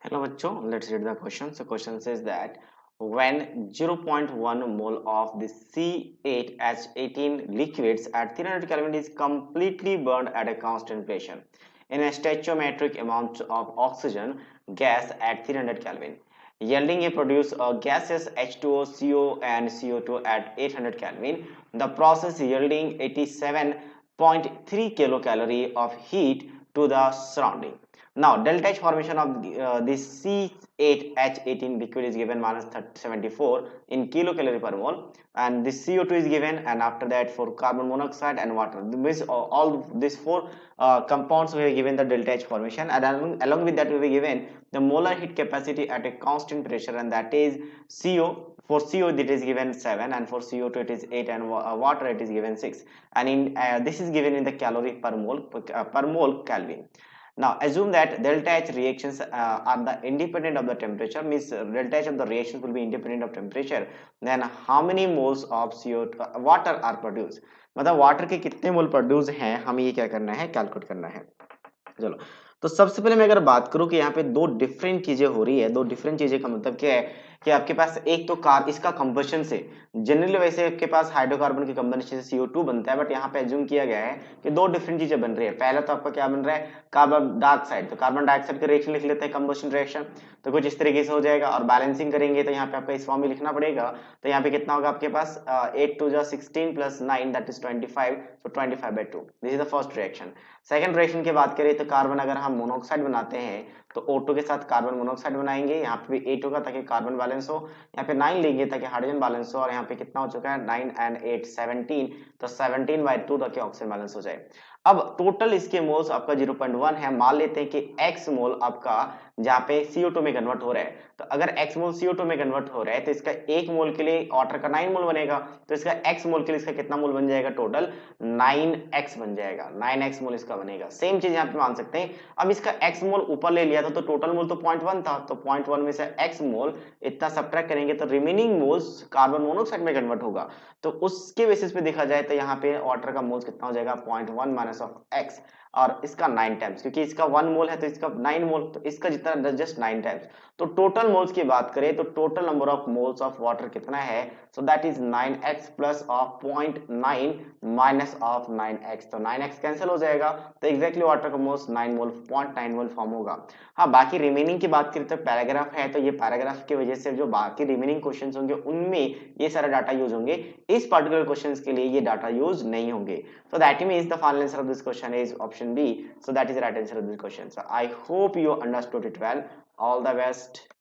Hello bachcho, let's read the question. So question says that when 0.1 mole of the C8H18 liquids at 300 Kelvin is completely burned at a constant pressure in a stoichiometric amount of oxygen gas at 300 Kelvin, yielding a produce a gaseous H2O, CO and CO2 at 800 Kelvin, the process yielding 87.3 kilocalorie of heat to the surrounding. Now, delta H formation of this C8H18 liquid is given minus 74 in kilocalorie per mole, and this CO2 is given, and after that for carbon monoxide and water. This all these four compounds we have given the delta H formation, and along with that we have given the molar heat capacity at a constant pressure, and that is CO. For CO it is given 7, and for CO2 it is 8, and water it is given 6, and in this is given in the calorie per mole Kelvin. Now assume that delta H reactions are the independent of the temperature, means delta H of the reactions will be independent of temperature. Then how many moles of CO2 water are produced, मतलब water के कितने मोल produce हैं, हमें ये क्या करना है, calculate करना है। चलो, तो सबसे पहले मैं अगर बात करूं कि यहाँ पे दो डिफरेंट चीजें हो रही है, दो डिफरेंट चीजें का मतलब क्या है कि आपके पास एक तो कार इसका कंबशन से जनरली वैसे आपके पास हाइड्रोकार्बन के कंबशन से CO2 बनता है, बट यहाँ पे एज्यूम किया गया है कि दो डिफरेंट चीजें बन रही है। पहला तो आपका क्या बन रहा है, कार्बन डाइऑक्साइड, तो कार्बन डाइऑक्साइड का रिएक्शन लिख लेते हैं कंबशन रिएक्शन, तो कुछ इस तरीके से हो जाएगा। और बैलेंसिंग करेंगे तो यहाँ पे आपका इस फॉर्म में लिखना पड़ेगा, तो यहाँ पे कितना होगा आपके पास 8 2 जा 16 plus 9 that is 25, so 25/2, this is the first reaction. Second reaction की बात करें तो कार्बन अगर हम मोनोऑक्साइड बनाते हैं तो O2 के साथ कार्बन मोनोऑक्साइड बनाएंगे, यहाँ पे भी 8 होगा ताकि कार्बन बैलेंस हो, यहाँ पे 9 लेंगे ताकि हाइड्रोजन बैलेंस हो, और यहाँ पे कितना हो चुका है 9 and 8 17, तो 17/2 ताकि ऑक्सीजन बैलेंस हो जाए। अब टोटल इसके मोल्स आपका 0.1 है, मान लेते हैं कि x मोल आपका जहाँ पे CO2 में कन्वर्ट हो रहा है, तो अगर x मोल CO2 में कन्वर्ट हो रहा है तो इसका एक मोल के लिए वाटर का 9 मोल बनेगा, तो इसका x मोल के लिए इसका कितना मोल बन जाएगा, टोटल 9x बन जाएगा, 9x मोल इसका बनेगा। सेम चीज यहाँ पे मान सकते हैं। अब इसका x मोल ऊपर ले लिया था तो टोटल मोल तो 0.1 था, तो 0.1 में से x मोल इतना सब्ट्रैक्ट करेंगे तो रिमेनिंग मोल्स कार्बन मोनोऑक्साइड में कन्वर्ट होगा, तो उसके बेसिस पे देखा जाए तो यहाँ पे वाटर का मोल्स कितना हो जाएगा 0.1 माइनस ऑफ x, और इसका 9 टाइम्स, क्योंकि इसका 1 मोल है तो इसका 9 मोल, तो इसका जितना जस्ट 9 टाइम्स। तो टोटल मोल्स की बात करें तो total number of moles of water कितना है, so that is 9x plus of 0.9 minus of 9x, तो 9x कैंसिल हो जाएगा, तो एक्जैक्टली वाटर का मोल्स 9 मोल 0.9 मोल फॉर्म होगा। हाँ, बाकी रिमेनिंग की बात करें तो पैराग्राफ है, तो ये पैराग्राफ की वजह से जो बाकी रिमेनिंग क्वेश्चंस होंगे उनमें ये सारा डाटा यूज होंगे, इस पर्टिकुलर क्वेश्चंस के लिए ये डाटा यूज नहीं होंगे। So that means the final answer of this question is option B. So that is the right answer of this question. So I hope you understood it well. All the best.